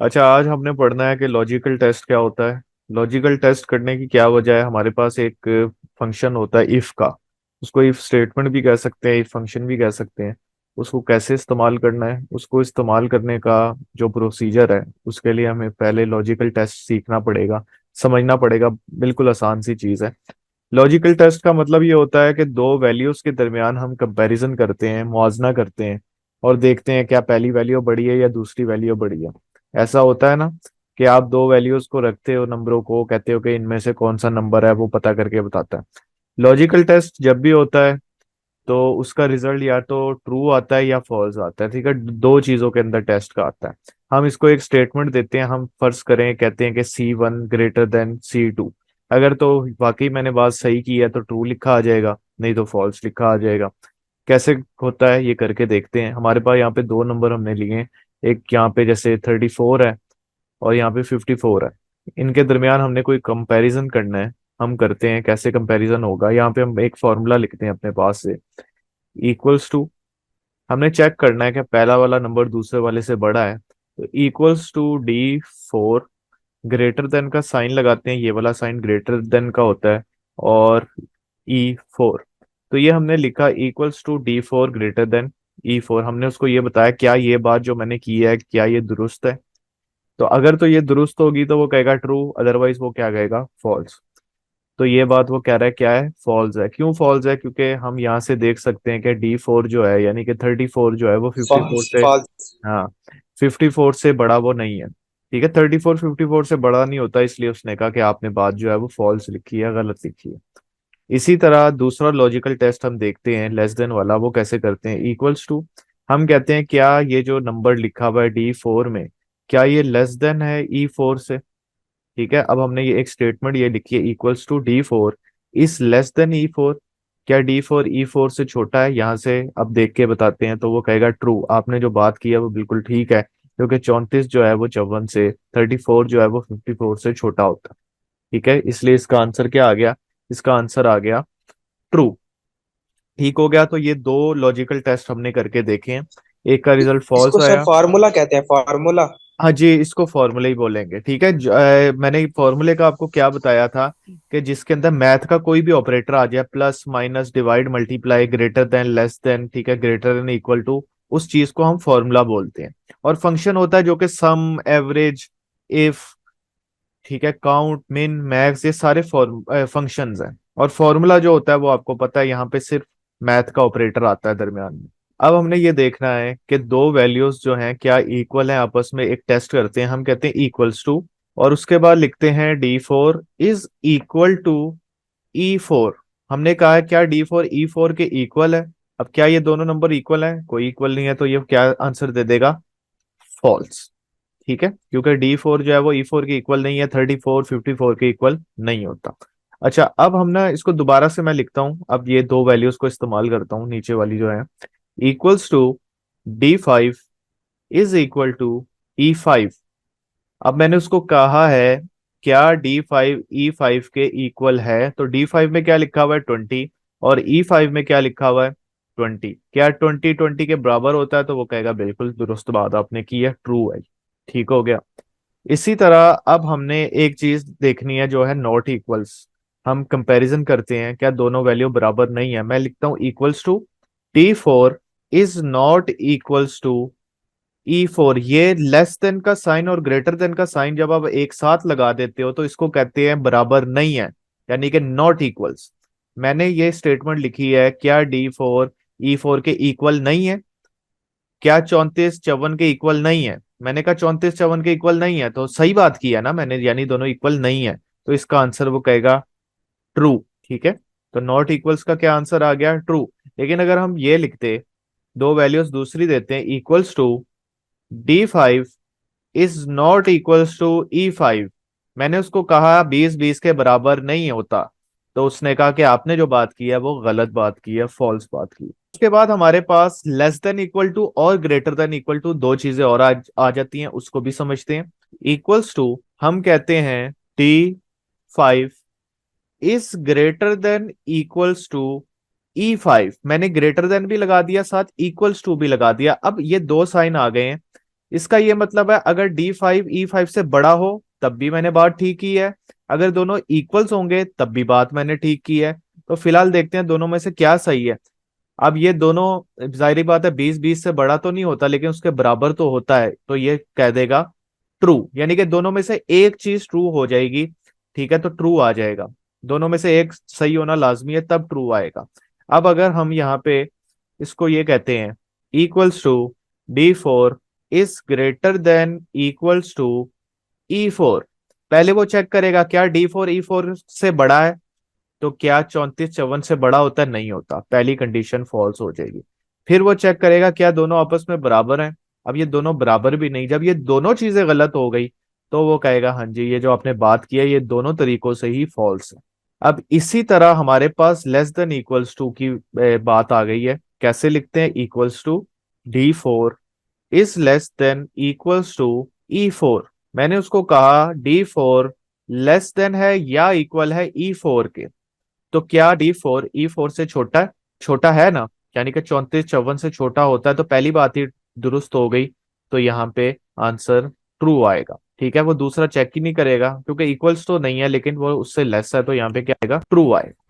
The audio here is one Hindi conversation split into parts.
अच्छा, आज हमने पढ़ना है कि लॉजिकल टेस्ट क्या होता है। लॉजिकल टेस्ट करने की क्या वजह है? हमारे पास एक फंक्शन होता है इफ का। उसको इफ स्टेटमेंट भी कह सकते हैं, इफ फंक्शन भी कह सकते हैं। उसको कैसे इस्तेमाल करना है, उसको इस्तेमाल करने का जो प्रोसीजर है, उसके लिए हमें पहले लॉजिकल टेस्ट सीखना पड़ेगा, समझना पड़ेगा। बिल्कुल आसान सी चीज़ है। लॉजिकल टेस्ट का मतलब ये होता है कि दो वैल्यूज के दरमियान हम कंपैरिजन करते हैं, मुआवजा करते हैं, और देखते हैं क्या पहली वैल्यू बड़ी है या दूसरी वैल्यू बड़ी है। ऐसा होता है ना कि आप दो वैल्यूज को रखते हो, नंबरों को, कहते हो कि इनमें से कौन सा नंबर है, वो पता करके बताता है। लॉजिकल टेस्ट जब भी होता है तो उसका रिजल्ट या तो ट्रू आता है या फॉल्स आता है। ठीक है, दो चीजों के अंदर टेस्ट का आता है। हम इसको एक स्टेटमेंट देते हैं, हम फर्ज करें, कहते हैं कि C1 ग्रेटर देन C2। अगर तो वाकई मैंने बात सही की है तो ट्रू लिखा आ जाएगा, नहीं तो फॉल्स लिखा आ जाएगा। कैसे होता है ये करके देखते हैं। हमारे पास यहाँ पे दो नंबर हमने लिए हैं। एक यहाँ पे जैसे 34 है और यहाँ पे 54 है। इनके दरमियान हमने कोई कंपैरिजन करना है। हम करते हैं, कैसे कंपैरिजन होगा, यहाँ पे हम एक फॉर्मूला लिखते हैं अपने पास से। इक्वल्स टू, हमने चेक करना है कि पहला वाला नंबर दूसरे वाले से बड़ा है, तो equals to D4। Greater than का साइन लगाते हैं, ये वाला साइन ग्रेटर देन का होता है। और E4, तो ये हमने लिखा equals to D4 greater then E4। हमने उसको ये बताया क्या ये बात जो मैंने की है क्या ये दुरुस्त है। तो अगर तो ये दुरुस्त होगी तो वो कहेगा ट्रू, अदरवाइज वो क्या कहेगा, फॉल्स। तो ये बात वो कह रहा है क्या है, फॉल्स है। क्यों फॉल्स है? क्योंकि हम यहाँ से देख सकते हैं कि D4 जो है, यानी कि 34 जो है, वो 54 फॉल्स से, फॉल्स। हाँ, 54 से बड़ा वो नहीं है। ठीक है, 34 54 से बड़ा नहीं होता, इसलिए उसने कहा कि आपने बात जो है वो फॉल्स लिखी है, गलत लिखी है। इसी तरह दूसरा लॉजिकल टेस्ट हम देखते हैं, लेस देन वाला। वो कैसे करते हैं? इक्वल्स टू, हम कहते हैं क्या ये जो नंबर लिखा हुआ है D4 में, क्या ये लेस देन है E4 से। ठीक है, अब हमने ये एक स्टेटमेंट ये लिखी है, equals to D4 is less than E4। क्या D4 E4 से छोटा है? यहाँ से अब देख के बताते हैं, तो वो कहेगा ट्रू, आपने जो बात की है वो बिल्कुल ठीक है, क्योंकि 34 जो है वो 54 से, 34 जो है वो 54 से छोटा होता है। ठीक है, इसलिए इसका आंसर क्या आ गया? इसका आंसर आ गया ट्रू। ठीक हो गया। तो ये दो लॉजिकल टेस्ट हमने करके देखे हैं। एक का रिजल्ट फॉल्स इसको सर आया। फार्मूला कहते हैं, फार्मूला। हाँ जी, इसको फॉर्मूला ही बोलेंगे। ठीक है, मैंने फॉर्मूले का आपको क्या बताया था कि जिसके अंदर मैथ का कोई भी ऑपरेटर आ जाए, plus minus divide multiply, greater than, less than, ठीक है, ग्रेटर देन, इक्वल टू, उस चीज को हम फॉर्मूला बोलते हैं। और फंक्शन होता है जो कि सम, एवरेज, इफ, ठीक है, काउंट, मिन, मैक्स, ये सारे फंक्शंस हैं। और फॉर्मूला जो होता है वो आपको पता है, यहाँ पे सिर्फ मैथ का ऑपरेटर आता है दरमियान में। अब हमने ये देखना है कि दो वैल्यूज जो हैं क्या इक्वल हैं आपस में। एक टेस्ट करते हैं, हम कहते हैं इक्वल्स टू, और उसके बाद लिखते हैं D4 is equal to E4। हमने कहा है क्या D4 E4 के इक्वल है। अब क्या ये दोनों नंबर इक्वल हैं? कोई इक्वल नहीं है, तो ये क्या आंसर दे देगा, फॉल्स। ठीक है, क्योंकि D4 जो है वो E4 के इक्वल नहीं है, 34 54 के इक्वल नहीं होता। अच्छा, अब हम ना इसको दोबारा से मैं लिखता हूं, अब ये दो वैल्यूज को इस्तेमाल करता हूं, नीचे वाली जो है, equals to D5 is equal to E5। अब मैंने उसको कहा है क्या D5 E5 के इक्वल है, तो D5 में क्या लिखा हुआ है, 20, और E5 में क्या लिखा हुआ है, 20। क्या 20 20 के बराबर होता है? तो वो कहेगा बिल्कुल दुरुस्त बात आपने की है, ट्रू है। ठीक हो गया। इसी तरह अब हमने एक चीज देखनी है जो है नॉट इक्वल्स। हम कंपैरिजन करते हैं, क्या दोनों वैल्यू बराबर नहीं है। मैं लिखता हूं equals to D4 is not equals to E4। ये लेस देन का साइन और ग्रेटर देन का साइन जब आप एक साथ लगा देते हो तो इसको कहते हैं बराबर नहीं है, यानी कि नॉट इक्वल्स। मैंने ये स्टेटमेंट लिखी है, क्या D4 E4 के इक्वल नहीं है। क्या 34 54 के इक्वल नहीं है? मैंने कहा 34 54 के इक्वल नहीं है, तो सही बात की है ना मैंने, यानी दोनों इक्वल नहीं है। तो इसका आंसर वो कहेगा ट्रू। ठीक है, तो नॉट इक्वल्स का क्या आंसर आ गया, ट्रू। लेकिन अगर हम ये लिखते, दो वैल्यूज दूसरी देते हैं, equals to D5 is not equals to E5। मैंने उसको कहा 20 20 के बराबर नहीं होता, तो उसने कहा कि आपने जो बात की है वो गलत बात की है, फॉल्स बात की है। उसके बाद हमारे पास लेस देन इक्वल टू और ग्रेटर देन इक्वल टू दो चीजें और आ जाती हैं, उसको भी समझते हैं। इक्वल्स टू, हम कहते हैं D5 is greater than equals to E5। मैंने ग्रेटर देन भी लगा दिया, साथ इक्वल्स टू भी लगा दिया। अब ये दो साइन आ गए हैं, इसका ये मतलब है अगर D5 E5 से बड़ा हो तब भी मैंने बात ठीक की है, अगर दोनों इक्वल्स होंगे तब भी बात मैंने ठीक की है। तो फिलहाल देखते हैं दोनों में से क्या सही है। अब ये दोनों जाहिर बात है 20 20 से बड़ा तो नहीं होता लेकिन उसके बराबर तो होता है, तो ये कह देगा ट्रू, यानी कि दोनों में से एक चीज ट्रू हो जाएगी। ठीक है, तो ट्रू आ जाएगा। दोनों में से एक सही होना लाजमी है तब ट्रू आएगा। अब अगर हम यहाँ पे इसको ये कहते हैं equals to D4 is greater than equals to E4, पहले वो चेक करेगा क्या D4 E4 से बड़ा है। तो क्या 34 54 से बड़ा होता है? नहीं होता, पहली कंडीशन फॉल्स हो जाएगी। फिर वो चेक करेगा क्या दोनों आपस में बराबर हैं। अब ये दोनों बराबर भी नहीं, जब ये दोनों चीजें गलत हो गई तो वो कहेगा हाँ जी ये जो आपने बात की है ये दोनों तरीकों से ही फॉल्स है। अब इसी तरह हमारे पास लेस देन इक्वल्स टू की बात आ गई है। कैसे लिखते हैं? Equals to D4 is less than equals to E4। मैंने उसको कहा D4 लेस देन है या इक्वल है E4 के। तो क्या D4 E4 से छोटा है? छोटा है ना, यानी कि 34 54 से छोटा होता है, तो पहली बात ही दुरुस्त हो गई। तो यहाँ पे आंसर ट्रू आएगा। ठीक है, वो दूसरा चेक ही नहीं करेगा क्योंकि इक्वल्स तो नहीं है लेकिन वो उससे लेस है, तो यहाँ पे क्या आएगा? ट्रू आएगा।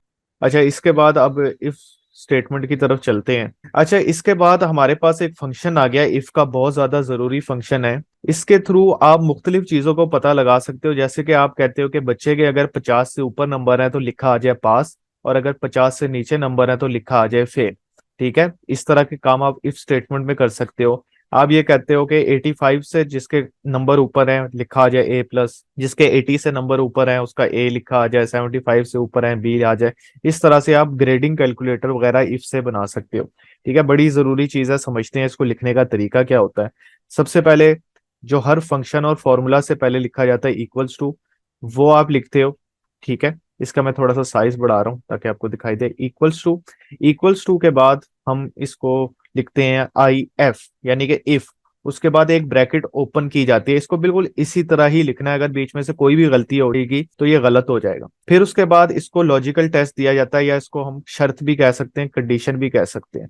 अच्छा, इसके बाद अब इफ स्टेटमेंट की तरफ चलते हैं। अच्छा, इसके बाद हमारे पास एक फंक्शन आ गया इफ का, बहुत ज्यादा जरूरी फंक्शन है। इसके थ्रू आप मुख्तलिफ चीजों को पता लगा सकते हो, जैसे कि आप कहते हो कि बच्चे के अगर 50 से ऊपर नंबर है तो लिखा आ जाए पास, और अगर 50 से नीचे नंबर है तो लिखा आ जाए फेल। ठीक है, इस तरह के काम आप इफ स्टेटमेंट में कर सकते हो। आप ये कहते हो कि 85 से जिसके नंबर ऊपर है लिखा आ जाए A+, जिसके 80 से नंबर ऊपर है उसका A लिखा आ जाए, 75 से ऊपर है B आ जाए। इस तरह से आप ग्रेडिंग कैलकुलेटर वगैरह इफ से बना सकते हो। ठीक है, बड़ी जरूरी चीज है, समझते हैं इसको लिखने का तरीका क्या होता है। सबसे पहले जो हर फंक्शन और फॉर्मूला से पहले लिखा जाता है इक्वल्स टू, वो आप लिखते हो। ठीक है, इसका मैं थोड़ा सा साइज बढ़ा रहा हूँ ताकि आपको दिखाई दे। इक्वल्स टू, इक्वल्स टू के बाद हम इसको लिखते हैं IF, यानी कि इफ। उसके बाद एक ब्रैकेट ओपन की जाती है, इसको बिल्कुल इसी तरह ही लिखना है, अगर बीच में से कोई भी गलती होगी तो ये गलत हो जाएगा। फिर उसके बाद इसको लॉजिकल टेस्ट दिया जाता है, या इसको हम शर्त भी कह सकते हैं, कंडीशन भी कह सकते हैं।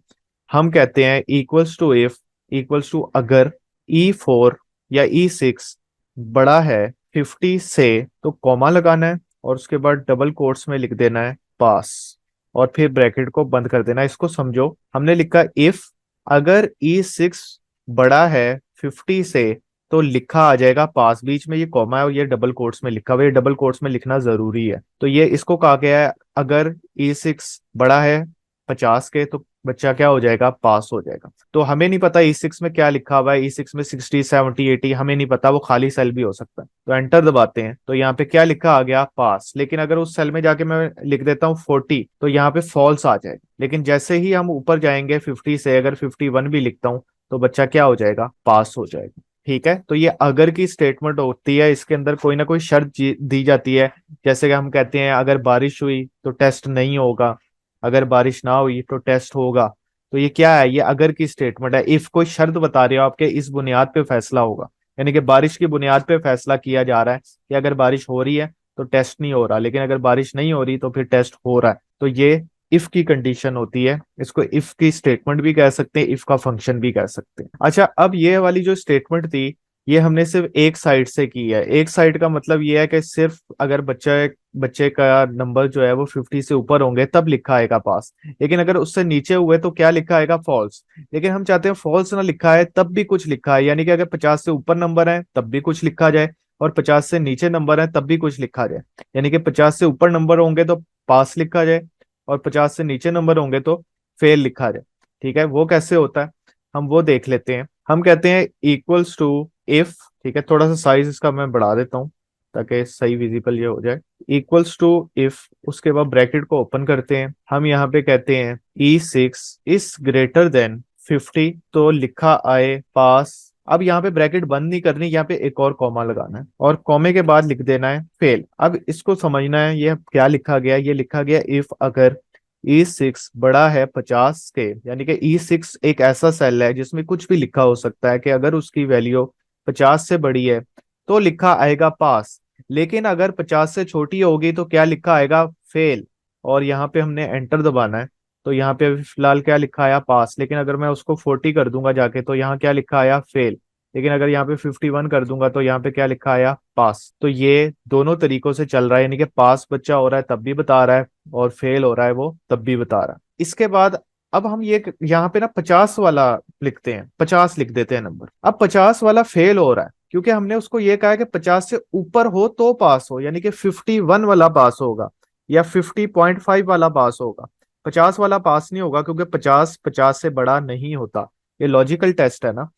हम कहते हैं equals to if, equals to अगर E4 या E6 बड़ा है 50 से, तो कॉमा लगाना है और उसके बाद डबल कोट्स में लिख देना है पास, और फिर ब्रैकेट को बंद कर देना है। इसको समझो, हमने लिखा इफ अगर E6 बड़ा है 50 से तो लिखा आ जाएगा पास, बीच में ये कॉमा है और ये डबल कोट्स में लिखा हुआ है, ये डबल कोट्स में लिखना जरूरी है। तो ये इसको कहा गया है अगर E6 बड़ा है 50 के तो बच्चा क्या हो जाएगा? पास हो जाएगा। तो हमें नहीं पता E6 में क्या लिखा हुआ है, E6 में 60 70 80 हमें नहीं पता, वो खाली सेल भी हो सकता है। तो एंटर दबाते हैं तो यहाँ पे क्या लिखा आ गया? पास। लेकिन अगर उस सेल में जाके मैं लिख देता हूँ 40 तो यहाँ पे फॉल्स आ जाएगा। लेकिन जैसे ही हम ऊपर जाएंगे 50 से, अगर 51 भी लिखता हूँ तो बच्चा क्या हो जाएगा? पास हो जाएगा। ठीक है, तो ये अगर की स्टेटमेंट होती है, इसके अंदर कोई ना कोई शर्त दी जाती है। जैसे कि हम कहते हैं अगर बारिश हुई तो टेस्ट नहीं होगा, अगर बारिश ना हुई तो टेस्ट होगा। तो ये क्या है? ये अगर की स्टेटमेंट है। इफ कोई शर्त बता रहे हो आपके, इस बुनियाद पे फैसला होगा, यानी कि बारिश की बुनियाद पे फैसला किया जा रहा है कि अगर बारिश हो रही है तो टेस्ट नहीं हो रहा, लेकिन अगर बारिश नहीं हो रही तो फिर टेस्ट हो रहा है। तो ये इफ की कंडीशन होती है, इसको इफ की स्टेटमेंट भी कह सकते हैं, इफ का फंक्शन भी कह सकते हैं। अच्छा, अब ये वाली जो स्टेटमेंट थी ये हमने सिर्फ एक साइड से की है। एक साइड का मतलब ये है कि सिर्फ अगर बच्चे का नंबर जो है वो 50 से ऊपर होंगे तब लिखा आएगा पास, लेकिन अगर उससे नीचे हुए तो क्या लिखा आएगा? फॉल्स। लेकिन हम चाहते हैं फॉल्स ना लिखा है तब भी कुछ लिखा है, यानी कि अगर 50 से ऊपर नंबर है तब भी कुछ लिखा जाए, और 50 से नीचे नंबर है तब भी कुछ लिखा जाए। यानी कि 50 से ऊपर नंबर होंगे तो पास लिखा जाए, और 50 से नीचे नंबर होंगे तो फेल लिखा जाए। ठीक है, वो कैसे होता है हम वो देख लेते हैं। हम कहते हैं इक्वल्स टू इफ, ठीक है, थोड़ा सा साइज इसका मैं बढ़ा देता हूँ ताकि सही विजिबल ये हो जाए। इक्वल्स टू इफ, उसके बाद ब्रैकेट को ओपन करते हैं। हम यहाँ पे कहते हैं E6 इज ग्रेटर देन 50, तो लिखा आए पास। अब यहाँ पे ब्रैकेट बंद नहीं करनी, यहाँ पे एक और कॉमा लगाना है और कॉमे के बाद लिख देना है फेल। अब इसको समझना है ये क्या लिखा गया। ये लिखा गया इफ अगर E6 बड़ा है 50 के, यानी कि E6 एक ऐसा सेल है जिसमें कुछ भी लिखा हो सकता है, कि अगर उसकी वैल्यू 50 से बड़ी है तो लिखा आएगा पास, लेकिन अगर 50 से छोटी होगी तो क्या लिखा आएगा? फेल। और यहाँ पे हमने एंटर दबाना है। तो यहाँ पे अभी फिलहाल क्या लिखा आया? पास। लेकिन अगर मैं उसको 40 कर दूंगा जाके तो यहाँ क्या लिखा आया? फेल। लेकिन अगर यहाँ पे 51 कर दूंगा तो यहाँ पे क्या लिखा आया, पास। तो ये दोनों तरीकों से चल रहा है, यानी कि पास बच्चा हो रहा है तब भी बता रहा है, और फेल हो रहा है वो तब भी बता रहा है। इसके बाद अब हम ये यहाँ पे ना 50 वाला लिखते हैं, 50 लिख देते हैं नंबर। अब 50 वाला फेल हो रहा है क्योंकि हमने उसको ये कहा है कि 50 से ऊपर हो तो पास हो, यानी कि 51 वाला पास होगा या 50.5 वाला पास होगा। 50 वाला पास नहीं होगा क्योंकि 50 50 से बड़ा नहीं होता। ये लॉजिकल टेस्ट है ना।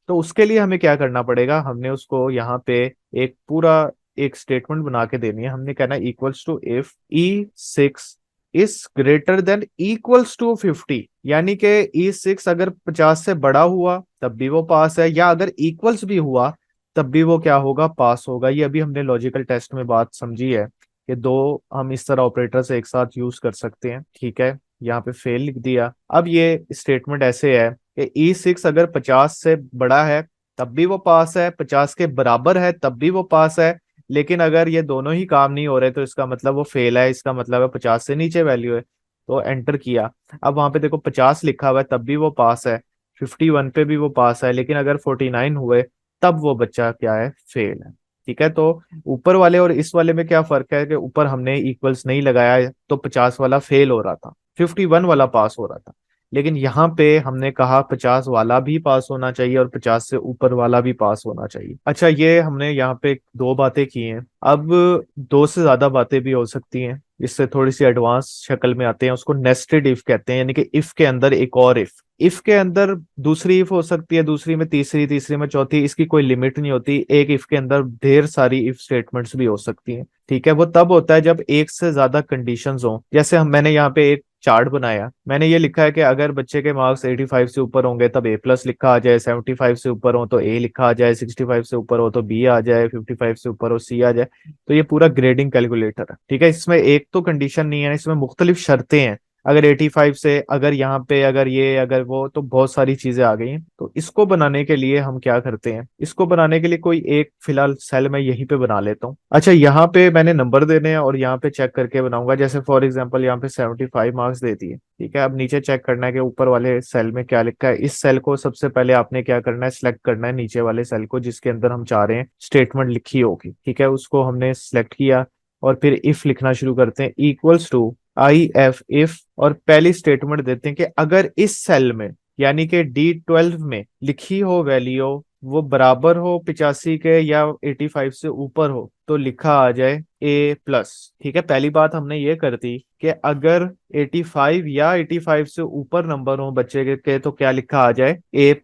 तो उसके लिए हमें क्या करना पड़ेगा, हमने उसको यहाँ पे एक पूरा एक स्टेटमेंट बना के देनी है। हमने कहना है equals to if E6 is greater than equals to 50, यानी कि E6 अगर 50 से बड़ा हुआ तब भी वो पास है, या अगर इक्वल्स भी हुआ तब भी वो क्या होगा, पास होगा। ये अभी हमने लॉजिकल टेस्ट में बात समझी है कि दो हम इस तरह ऑपरेटर से एक साथ यूज कर सकते हैं। ठीक है, यहाँ पे फेल लिख दिया। अब ये स्टेटमेंट ऐसे है कि E6 अगर 50 से बड़ा है तब भी वो पास है, 50 के बराबर है तब भी वो पास है, लेकिन अगर ये दोनों ही काम नहीं हो रहे तो इसका मतलब वो फेल है, इसका मतलब है 50 से नीचे वैल्यू है। तो एंटर किया। अब वहां पे देखो 50 लिखा हुआ है तब भी वो पास है, 51 पे भी वो पास है, लेकिन अगर 49 हुए तब वो बच्चा क्या है, फेल है। ठीक है, तो ऊपर वाले और इस वाले में क्या फर्क है कि ऊपर हमने इक्वल्स नहीं लगाया है तो 50 वाला फेल हो रहा था, 51 वाला पास हो रहा था। लेकिन यहाँ पे हमने कहा 50 वाला भी पास होना चाहिए और 50 से ऊपर वाला भी पास होना चाहिए। अच्छा, ये हमने यहाँ पे दो बातें की हैं। अब दो से ज्यादा बातें भी हो सकती हैं, इससे थोड़ी सी एडवांस शक्ल में आते हैं। उसको नेस्टेड इफ कहते हैं, यानी कि इफ के अंदर एक और इफ के अंदर दूसरी इफ हो सकती है, दूसरी में तीसरी, तीसरी में चौथी। इसकी कोई लिमिट नहीं होती। एक इफ के अंदर ढेर सारी इफ स्टेटमेंट्स भी हो सकती हैं। ठीक है, वो तब होता है जब एक से ज्यादा कंडीशंस हो। जैसे हम मैंने यहाँ पे एक चार्ट बनाया, मैंने ये लिखा है कि अगर बच्चे के मार्क्स 85 से ऊपर होंगे तब A+ लिखा आ जाए, 75 से ऊपर हो तो A लिखा आ जाए, 65 से ऊपर हो तो B आ जाए, 55 से ऊपर हो C आ जाए। तो ये पूरा ग्रेडिंग कैलकुलेटर है। ठीक है, इसमें एक तो कंडीशन नहीं है, इसमें मुख्तलिफ शर्तें हैं। अगर 85 से, अगर यहाँ पे, अगर ये, अगर वो, तो बहुत सारी चीजें आ गई हैं। तो इसको बनाने के लिए हम क्या करते हैं, इसको बनाने के लिए कोई एक फिलहाल सेल मैं यहीं पे बना लेता हूँ। अच्छा, यहाँ पे मैंने नंबर देने हैं और यहाँ पे चेक करके बनाऊंगा। जैसे फॉर एग्जांपल यहाँ पे 75 मार्क्स दे दिए। ठीक है, अब नीचे चेक करना है कि ऊपर वाले सेल में क्या लिखा है। इस सेल को सबसे पहले आपने क्या करना है, सिलेक्ट करना है नीचे वाले सेल को जिसके अंदर हम चाह रहे हैं स्टेटमेंट लिखी होगी। ठीक है, उसको हमने सिलेक्ट किया और फिर इफ लिखना शुरू करते हैं, इक्वल्स टू IF इफ, और पहली स्टेटमेंट देते हैं कि अगर इस सेल में यानी कि D12 में लिखी हो वैल्यू वो बराबर हो 85 के या 85 से ऊपर हो तो लिखा आ जाए A+। ठीक है, पहली बात हमने ये कर दी कि अगर 85 या 85 से ऊपर नंबर हो बच्चे के तो क्या लिखा आ जाए, A+।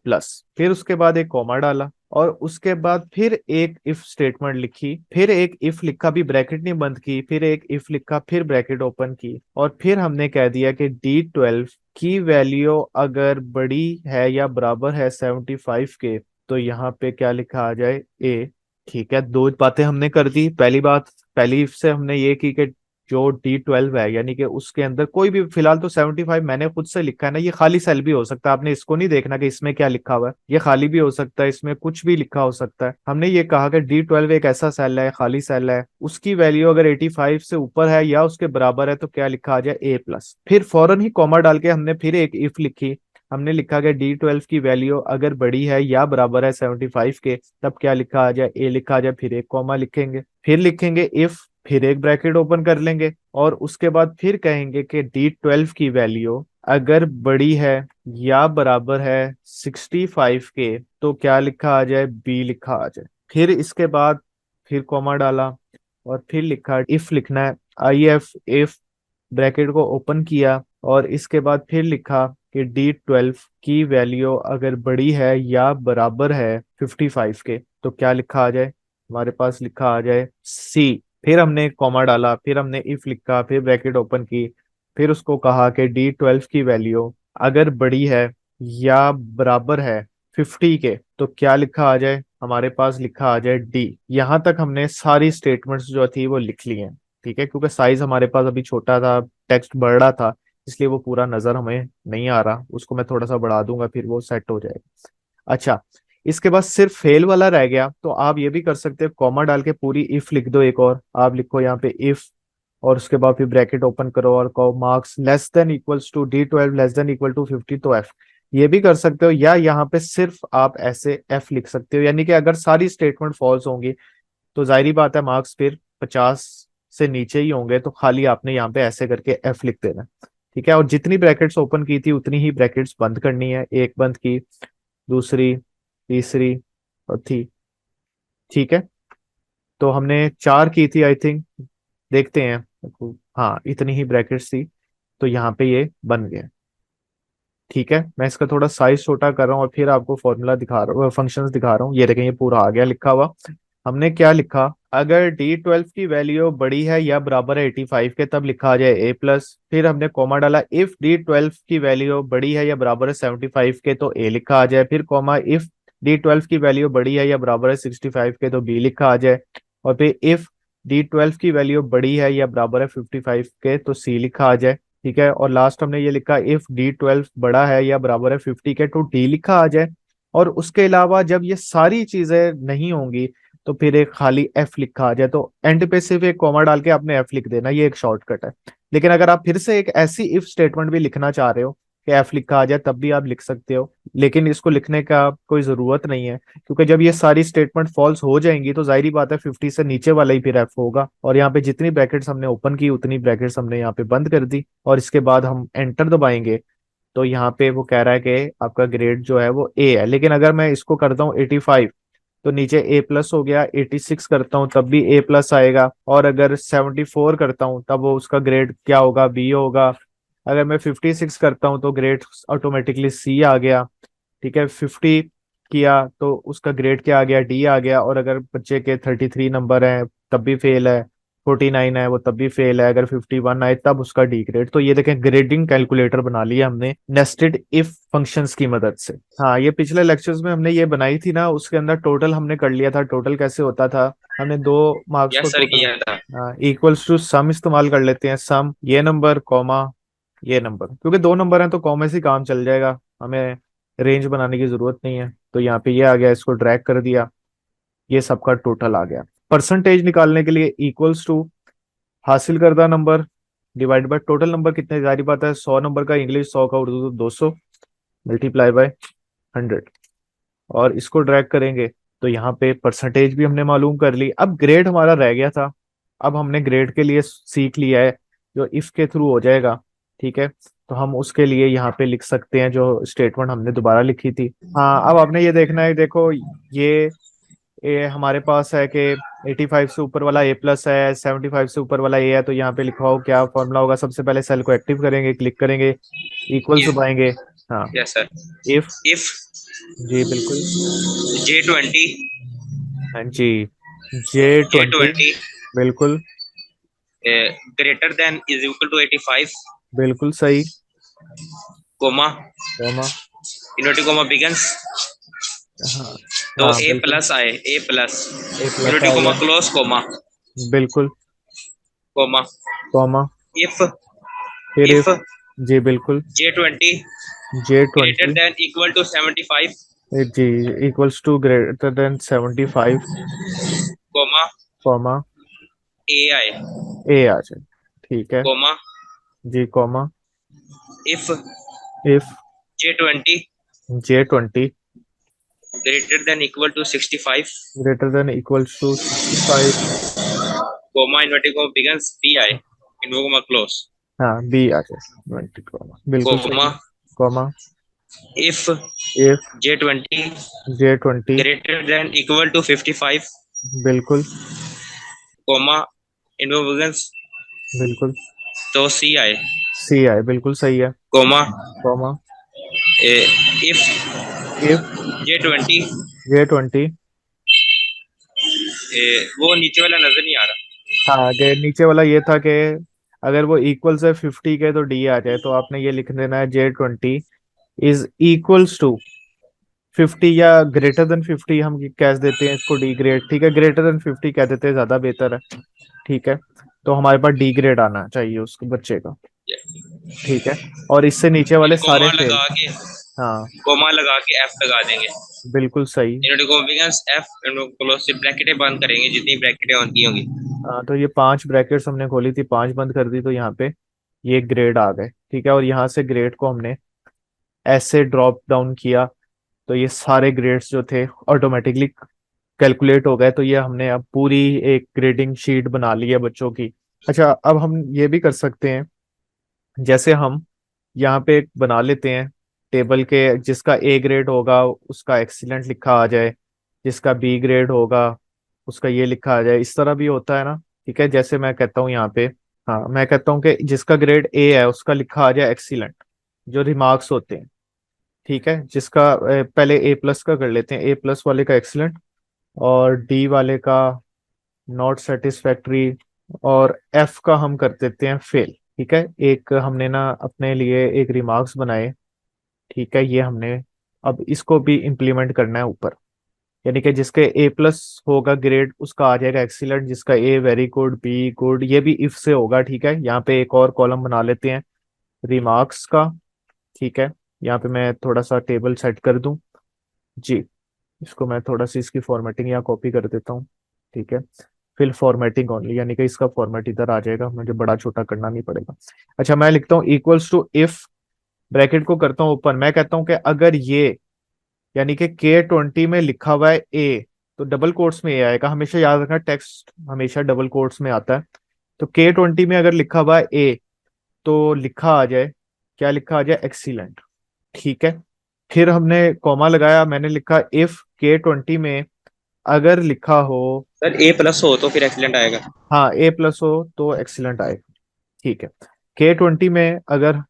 फिर उसके बाद एक कॉमा डाला और उसके बाद फिर एक इफ स्टेटमेंट लिखी, फिर एक इफ लिखा, भी ब्रैकेट नहीं बंद की, फिर एक इफ लिखा, फिर ब्रैकेट ओपन की, और फिर हमने कह दिया कि D12 की वैल्यू अगर बड़ी है या बराबर है 75 के तो यहाँ पे क्या लिखा आ जाए, A। ठीक है, दो बातें हमने कर दी। पहली बात, पहली इफ से हमने ये की कि जो D12 है यानी कि उसके अंदर कोई भी, फिलहाल तो 75 मैंने खुद से लिखा है ना, ये खाली सेल भी हो सकता है। आपने इसको नहीं देखना कि इसमें क्या लिखा हुआ है, ये खाली भी हो सकता है, इसमें कुछ भी लिखा हो सकता है। हमने ये कहा कि D12 एक ऐसा सेल है, खाली सेल है, उसकी वैल्यू अगर 85 से ऊपर है या उसके बराबर है तो क्या लिखा आ जाए, A+। फिर फौरन ही कॉमा डाल के हमने फिर एक इफ लिखी। हमने लिखा कि D12 की वैल्यू अगर बड़ी है या बराबर है 75 के तब क्या लिखा आ जाए, A लिखा आ जाए, फिर एक कॉमा लिखेंगे, फिर लिखेंगे इफ, फिर एक ब्रैकेट ओपन कर लेंगे, और उसके बाद फिर कहेंगे कि D12 की वैल्यू अगर बड़ी है या बराबर है 65 के तो क्या लिखा आ जाए, B लिखा आ जाए। फिर इसके बाद फिर कॉमा डाला और फिर लिखा इफ लिखना है, IF इफ, ब्रैकेट को ओपन किया और इसके बाद फिर लिखा कि D12 की वैल्यू अगर बड़ी है या बराबर है 55 के तो क्या लिखा आ जाए, हमारे पास लिखा आ जाए C। फिर हमने कॉमा डाला, फिर हमने इफ लिखा, फिर ब्रैकेट ओपन की, फिर उसको कहा कि D12 की वैल्यू अगर बड़ी है या बराबर है 50 के तो क्या लिखा आ जाए, हमारे पास लिखा आ जाए D। यहाँ तक हमने सारी स्टेटमेंट्स जो थी वो लिख ली हैं। ठीक है, क्योंकि साइज हमारे पास अभी छोटा था, टेक्स्ट बढ़ रहा था, इसलिए वो पूरा नजर हमें नहीं आ रहा। उसको मैं थोड़ा सा बढ़ा दूंगा फिर वो सेट हो जाएगा। अच्छा, इसके बाद सिर्फ फेल वाला रह गया, तो आप ये भी कर सकते हैं, कॉमा डाल के पूरी इफ लिख दो। एक और आप लिखो यहाँ पे इफ, और उसके बाद फिर ब्रैकेट ओपन करो और कहो marks less than equals to D12 less than equal to 50 तो F। ये भी कर सकते हो, या यहाँ पे सिर्फ आप ऐसे एफ लिख सकते हो, यानी कि अगर सारी स्टेटमेंट फॉल्स होंगी तो जाहिर बात है मार्क्स फिर 50 से नीचे ही होंगे, तो खाली आपने यहाँ पे ऐसे करके एफ लिख देना। ठीक है, और जितनी ब्रैकेट्स ओपन की थी उतनी ही ब्रैकेट्स बंद करनी है, एक बंद की, दूसरी, तीसरी, चौथी। ठीक है, तो हमने 4 की थी आई थिंक, देखते हैं। हाँ, इतनी ही ब्रैकेट्स थी, तो यहाँ पे ये बन गया। ठीक है, मैं इसका थोड़ा साइज छोटा कर रहा हूँ और फिर आपको फॉर्मूला दिखा रहा हूँ, फंक्शंस दिखा रहा हूँ। ये देखें, ये पूरा आ गया लिखा हुआ। हमने क्या लिखा, अगर D12 की वैल्यू बड़ी है या बराबर है 85 के तब लिखा आ जाए ए प्लस, फिर हमने कॉमा डाला, इफ D12 की वैल्यू बड़ी है या बराबर है 75 के तो ए लिखा आ जाए, फिर कॉमा, इफ D12 की वैल्यू बड़ी है या बराबर है 65 के तो बी लिखा आ जाए, और फिर इफ D12 की वैल्यू बड़ी है या बराबर है 55 के तो सी लिखा आ जाए। ठीक है, और लास्ट हमने ये लिखा, इफ D12 बड़ा है या बराबर है 50 के तो डी लिखा आ जाए। और उसके अलावा जब ये सारी चीजें नहीं होंगी तो फिर एक खाली एफ लिखा आ जाए, तो एंड पे सिर्फ एक कॉमा डाल के आपने एफ लिख देना, ये एक शॉर्टकट है। लेकिन अगर आप फिर से एक ऐसी इफ स्टेटमेंट भी लिखना चाह रहे हो कि एफ लिखा आ जाए, तब भी आप लिख सकते हो, लेकिन इसको लिखने का कोई जरूरत नहीं है, क्योंकि जब ये सारी स्टेटमेंट फॉल्स हो जाएंगी तो जाहिर बात है 50 से नीचे वाला ही फिर एफ होगा, और यहाँ पे जितनी ब्रैकेट्स हमने ओपन की उतनी ब्रैकेट्स हमने यहाँ पे बंद कर दी, और इसके बाद हम एंटर दबाएंगे तो यहाँ पे वो कह रहा है कि आपका ग्रेड जो है वो ए है। लेकिन अगर मैं इसको करता हूँ 85 तो नीचे ए प्लस हो गया, 86 करता हूँ तब भी ए प्लस आएगा, और अगर 74 करता हूँ तब वो उसका ग्रेड क्या होगा, बी होगा। अगर मैं 56 करता हूँ तो ग्रेड ऑटोमेटिकली सी आ गया। ठीक है, 50 किया तो उसका ग्रेड क्या आ गया, डी आ गया, और अगर बच्चे के 33 नंबर हैं तब भी फेल है, 49 है वो तब भी फेल है, अगर 51 आए तब उसका डी ग्रेड। तो ये देखें, ग्रेडिंग कैलकुलेटर बना लिया हमने नेस्टेड इफ फंक्शंस की मदद से। हाँ, ये पिछले लेक्चर्स में हमने ये बनाई थी ना, उसके अंदर टोटल हमने कर लिया था। टोटल कैसे होता था, हमने 2 मार्क्स को यस सर टोटल, किया था। हाँ, इक्वल्स टू सम इस्तेमाल कर लेते हैं, सम ये नंबर कॉमा ये नंबर, क्योंकि 2 नंबर हैं तो कॉमा से ही काम चल जाएगा, हमें रेंज बनाने की जरूरत नहीं है। तो यहाँ पे ये आ गया, इसको ड्रैग कर दिया, ये सबका टोटल आ गया। परसेंटेज निकालने के लिए इक्वल्स टू हासिल करदा number divide by total number, कितने, जारी बात है 100 नंबर का इंग्लिश, 100 का उर्दू तो 200, मल्टीप्लाई बाय 100, और इसको ड्रैग करेंगे तो यहाँ पे परसेंटेज भी हमने मालूम कर ली। अब ग्रेड हमारा रह गया था, अब हमने ग्रेड के लिए सीख लिया है, जो इफ के थ्रू हो जाएगा। ठीक है, तो हम उसके लिए यहाँ पे लिख सकते हैं जो स्टेटमेंट हमने दोबारा लिखी थी। हाँ, अब आपने ये देखना है, देखो ये हमारे पास है कि 85 से ऊपर वाला ए प्लस है, 75 से ऊपर वाला ए है, तो यहाँ पे लिखा हो क्या फॉर्मूला होगा, सबसे पहले सेल को एक्टिव करेंगे, क्लिक करेंगे, इक्वल्स इफ दबाएंगे। हाँ, यस सर। इफ, इफ जी बिल्कुल, J20 हाँ जी, J20, J20 बिल्कुल, greater than is equal to 85 बिल्कुल सही, comma comma, inverted comma begins, हाँ, तो हाँ ए बिल्कुल, प्लस आए, A plus A plus inverted comma आएगा, क्लोज कोमा बिल्कुल, कोमा कॉमा, इफ फिर इफ जी बिल्कुल, J20 greater J20, than equal to 75 जी, equals to greater than 75, comma comma, AI ए आ जाए। ठीक है, कोमा जी, comma, if if J20 J20 greater than equal to 65 greater than equals to 65, comma inverted comma begins BI inverted comma close हाँ बी आ जाए, 20 कॉमा, बिल्कुल सही comma है, comma, if if J20 J20, greater than equal to 55 बिल्कुल, comma inverted begins बिल्कुल, तो CI सी आए, बिल्कुल सही है, comma comma, if if J20 J20, वो नीचे वाला नजर नहीं आ रहा। हाँ, आगे नीचे वाला ये था कि अगर वो इक्वल से 50 के तो डी आ जाए, तो आपने ये लिख देना है J20 इज इक्वल्स टू 50 या ग्रेटर देन 50, हम कैसे देते हैं इसको, डी ग्रेड। ठीक है, ग्रेटर देन 50 कह देते हैं, ज्यादा बेहतर है। ठीक है, तो हमारे पास डी ग्रेड आना चाहिए उसके बच्चे का। ठीक है, और इससे नीचे वाले फिर सारे फेल। हाँ, कोमा लगा के F लगा देंगे, बिल्कुल सही। Inverted comma begins F inverted close से ब्रैकेटें बंद करेंगे जितनी ब्रैकेटें ऑन की होंगी। हाँ, तो ये 5 ब्रैकेट्स हमने खोली थी, 5 बंद कर दी, तो यहाँ पे ये ग्रेड आ गए। ठीक है, और यहाँ से ग्रेड को हमने ऐसे ड्रॉप डाउन किया तो ये सारे ग्रेड्स जो थे ऑटोमेटिकली कैलकुलेट हो गए। तो ये हमने अब पूरी एक ग्रेडिंग शीट बना ली है बच्चों की। अच्छा, अब हम ये भी कर सकते हैं, जैसे हम यहाँ पे एक बना लेते हैं टेबल के, जिसका ए ग्रेड होगा उसका एक्सीलेंट लिखा आ जाए, जिसका बी ग्रेड होगा उसका ये लिखा आ जाए। इस तरह भी होता है ना। ठीक है, जैसे मैं कहता हूँ यहाँ पे, हाँ मैं कहता हूँ कि जिसका ग्रेड ए है उसका लिखा आ जाए एक्सीलेंट, जो रिमार्क्स होते हैं। ठीक है, जिसका पहले ए प्लस का कर लेते हैं, ए प्लस वाले का एक्सीलेंट, और डी वाले का नॉट सेटिस्फैक्ट्री, और एफ का हम कर देते हैं फेल। ठीक है, एक हमने ना अपने लिए एक रिमार्क्स बनाए। ठीक है, ये हमने अब इसको भी इम्प्लीमेंट करना है ऊपर, यानी कि जिसके ए प्लस होगा ग्रेड उसका आ जाएगा एक्सीलेंट, जिसका a very good, be good, ये भी इफ से होगा। ठीक है, यहाँ पे एक और कॉलम बना लेते हैं रिमार्क्स का। ठीक है, यहाँ पे मैं थोड़ा सा टेबल सेट कर दूं जी। इसको मैं थोड़ा सी इसकी फॉर्मेटिंग या कॉपी कर देता हूँ। ठीक है, फिल फॉर्मेटिंग ओनली, यानी कि इसका फॉर्मेट इधर आ जाएगा, मुझे बड़ा छोटा करना नहीं पड़ेगा। अच्छा, मैं लिखता हूँ इक्वल्स टू इफ, ब्रैकेट को करता हूँ ओपन, मैं कहता हूँ कि अगर ये, यानी कि K20 में लिखा हुआ है ए, तो डबल कोट्स में ए आएगा। हमेशा याद रखना, टेक्स्ट हमेशा डबल कोट्स में आता है। तो K20 में अगर लिखा हुआ है ए, तो लिखा आ जाए, क्या लिखा आ जाए, एक्सीलेंट। ठीक है, फिर हमने कॉमा लगाया, मैंने लिखा इफ K20 में अगर लिखा हो, सर ए प्लस हो तो फिर एक्सीलेंट आएगा। हाँ ए प्लस हो तो एक्सीलेंट आएगा। ठीक है, K20 में अगर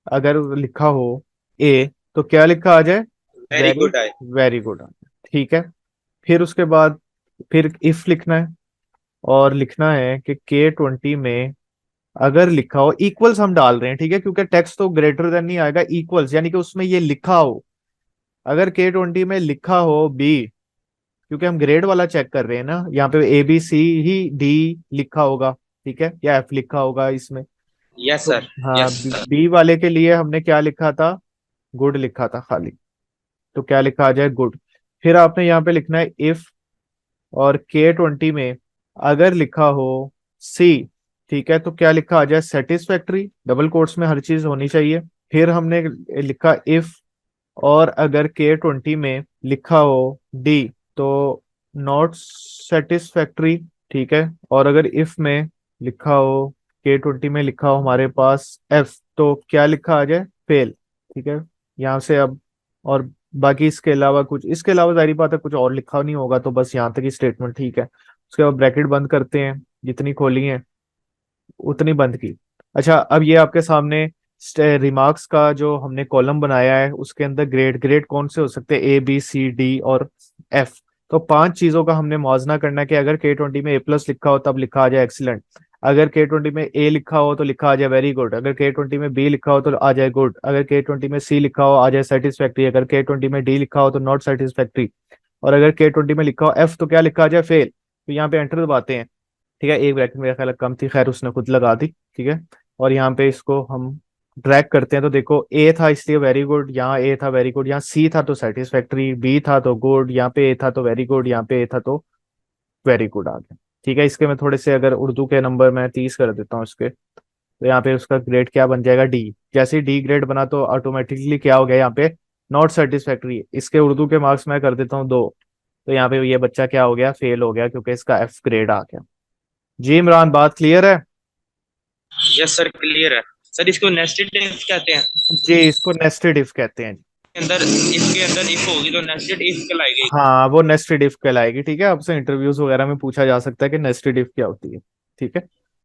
अगर लिखा हो ए, तो क्या लिखा आ जाए, वेरी वेरी, गुड आए। वेरी गुड आ जाए। ठीक है, फिर उसके बाद फिर इफ लिखना है, और लिखना है कि K20 में अगर लिखा हो, इक्वल्स हम डाल रहे हैं। ठीक है, क्योंकि टेक्स्ट तो ग्रेटर देन नहीं आएगा, इक्वल्स यानी कि उसमें ये लिखा हो। अगर K20 में लिखा हो बी, क्योंकि हम ग्रेड वाला चेक कर रहे हैं ना, यहाँ पे A B C he D लिखा होगा। ठीक है, या एफ लिखा होगा इसमें। यस तो सर। हाँ, यस सर। बी वाले के लिए हमने क्या लिखा था, गुड लिखा था खाली। तो क्या लिखा आ जाए, गुड। फिर आपने यहाँ पे लिखना है इफ, और K20 में अगर लिखा हो सी, ठीक है, तो क्या लिखा आ जाए, सेटिस्फैक्ट्री, डबल कोट्स में हर चीज होनी चाहिए। फिर हमने लिखा इफ, और अगर K20 में लिखा हो डी, तो नॉट सेटिस्फैक्ट्री। ठीक है, और अगर इफ में लिखा हो, K20 में लिखा हो हमारे पास एफ, तो क्या लिखा आ जाए, फेल। ठीक है, यहाँ से अब, और बाकी इसके अलावा कुछ, इसके अलावा जारी बात है कुछ और लिखा नहीं होगा, तो बस यहाँ तक ही स्टेटमेंट। ठीक है, उसके बाद ब्रैकेट बंद करते हैं, जितनी खोली है उतनी बंद की। अच्छा, अब ये आपके सामने रिमार्क्स का जो हमने कॉलम बनाया है, उसके अंदर ग्रेड, ग्रेड कौन से हो सकते हैं, ए बी सी डी और एफ। तो पांच चीजों का हमने मुआवजा करना है कि अगर K20 में ए प्लस लिखा हो तब लिखा आ जाए एक्सीलेंट, अगर K20 में ए लिखा हो तो लिखा आ जाए वेरी गुड, अगर K20 में बी लिखा हो तो आ जाए गुड, अगर K20 में सी लिखा हो आ जाए सेटिस्फैक्ट्री, अगर K20 में डी लिखा हो तो नॉट सेटिस्फैक्ट्री, और अगर K20 में लिखा हो एफ तो क्या लिखा आ जाए, फेल। तो यहाँ पे एंटर दबाते हैं। ठीक है, एक ब्रैकेट मेरा ख्याल है कम थी, खैर उसने खुद लगा दी। ठीक है, और यहाँ पे इसको हम ड्रैग करते हैं, तो देखो ए था इसलिए वेरी गुड, यहाँ ए था वेरी गुड, यहाँ सी था तो सेटिस्फैक्ट्री, बी था तो गुड, यहाँ पे ए था तो वेरी गुड, यहाँ पे ए था तो वेरी गुड आ गया। ठीक है, इसके मैं थोड़े से अगर उर्दू के नंबर मैं 30 कर देता हूँ इसके, तो यहाँ पे उसका ग्रेड क्या बन जाएगा, डी। जैसे ही डी ग्रेड बना तो ऑटोमेटिकली क्या हो गया यहाँ पे, नॉट सेटिस्फैक्ट्री। इसके उर्दू के मार्क्स मैं कर देता हूँ 2, तो यहाँ पे ये बच्चा क्या हो गया, फेल हो गया, क्योंकि इसका एफ ग्रेड आ गया। जी इमरान, बात क्लियर है। यस सर क्लियर है। सर इसको नेस्टेड इफ कहते हैं। जी, इसको नेस्टेड इफ कहते हैं। अंदर इसके अंदर इफ होगी तो नेस्टेड इफ कहलाएगी। हाँ, वो नेस्टेड इफ कहलाएगी। ठीक है, आपसे इंटरव्यूज वगैरह में पूछा जा सकता है कि नेस्टेड इफ क्या होती है। ठीक है।